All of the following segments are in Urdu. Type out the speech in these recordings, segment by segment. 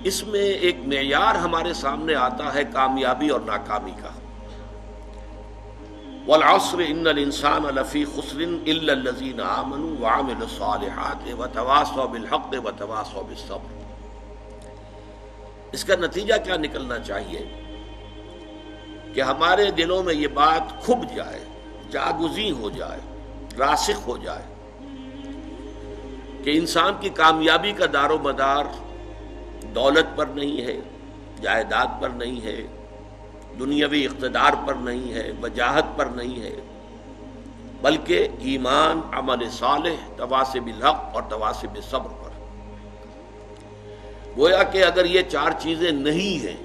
اس میں ایک معیار ہمارے سامنے آتا ہے کامیابی اور ناکامی کا. والعصر ان الانسان لفی خسر الا الذین آمنوا وعملوا الصالحات وتواصوا بالحق وتواصوا بالصبر. اس کا نتیجہ کیا نکلنا چاہیے کہ ہمارے دلوں میں یہ بات کھب جائے، جاگزیں ہو جائے، راسخ ہو جائے کہ انسان کی کامیابی کا دار و مدار دولت پر نہیں ہے، جائیداد پر نہیں ہے، دنیاوی اقتدار پر نہیں ہے، وجاہت پر نہیں ہے، بلکہ ایمان، عمل صالح، تواصی بالحق اور تواصی بالصبر پر. گویا کہ اگر یہ چار چیزیں نہیں ہیں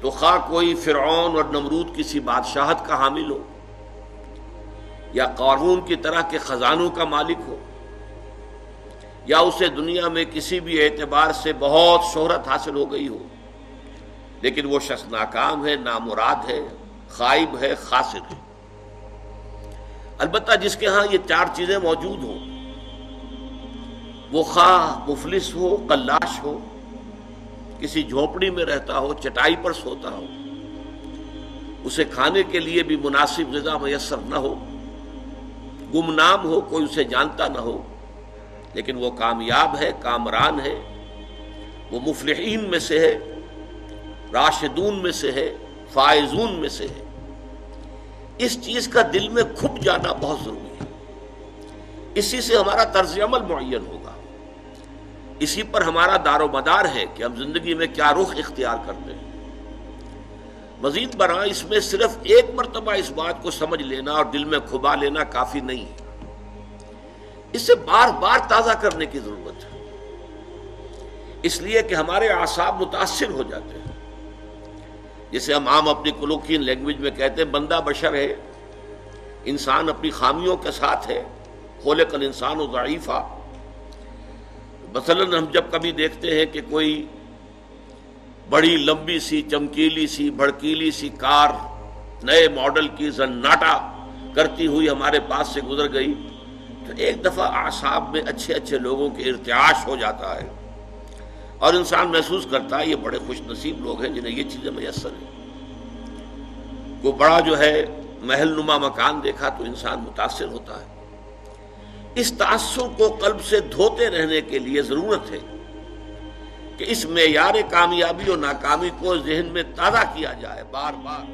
تو خواہ کوئی فرعون اور نمرود کسی بادشاہت کا حامل ہو یا قارون کی طرح کے خزانوں کا مالک ہو یا اسے دنیا میں کسی بھی اعتبار سے بہت شہرت حاصل ہو گئی ہو، لیکن وہ شخص ناکام ہے، نامراد ہے، خائب ہے، خاسر ہے. البتہ جس کے ہاں یہ چار چیزیں موجود ہوں، وہ خواہ مفلس ہو، قلاش ہو، کسی جھونپڑی میں رہتا ہو، چٹائی پر سوتا ہو، اسے کھانے کے لیے بھی مناسب غذا میسر نہ ہو، گمنام ہو، کوئی اسے جانتا نہ ہو، لیکن وہ کامیاب ہے، کامران ہے، وہ مفلحین میں سے ہے، راشدون میں سے ہے، فائزون میں سے ہے. اس چیز کا دل میں کھپ جانا بہت ضروری ہے. اسی سے ہمارا طرز عمل معین ہوگا، اسی پر ہمارا دار و مدار ہے کہ ہم زندگی میں کیا رخ اختیار کرتے ہیں. مزید برآں اس میں صرف ایک مرتبہ اس بات کو سمجھ لینا اور دل میں کھبا لینا کافی نہیں ہے، اسے بار بار تازہ کرنے کی ضرورت ہے، اس لیے کہ ہمارے اعصاب متاثر ہو جاتے ہیں. جسے ہم عام اپنی کلوکین لینگویج میں کہتے ہیں بندہ بشر ہے، انسان اپنی خامیوں کے ساتھ ہے، خلق الانسان ضعیفا. مثلا ہم جب کبھی دیکھتے ہیں کہ کوئی بڑی لمبی سی، چمکیلی سی، بھڑکیلی سی کار نئے ماڈل کی زناٹا کرتی ہوئی ہمارے پاس سے گزر گئی تو ایک دفعہ اعصاب میں اچھے اچھے لوگوں کے ارتعاش ہو جاتا ہے اور انسان محسوس کرتا ہے یہ بڑے خوش نصیب لوگ ہیں جنہیں یہ چیزیں میسر ہیں. کوئی بڑا جو ہے محل نما مکان دیکھا تو انسان متاثر ہوتا ہے. اس تاثر کو قلب سے دھوتے رہنے کے لیے ضرورت ہے کہ اس معیار کامیابی اور ناکامی کو ذہن میں تازہ کیا جائے بار بار.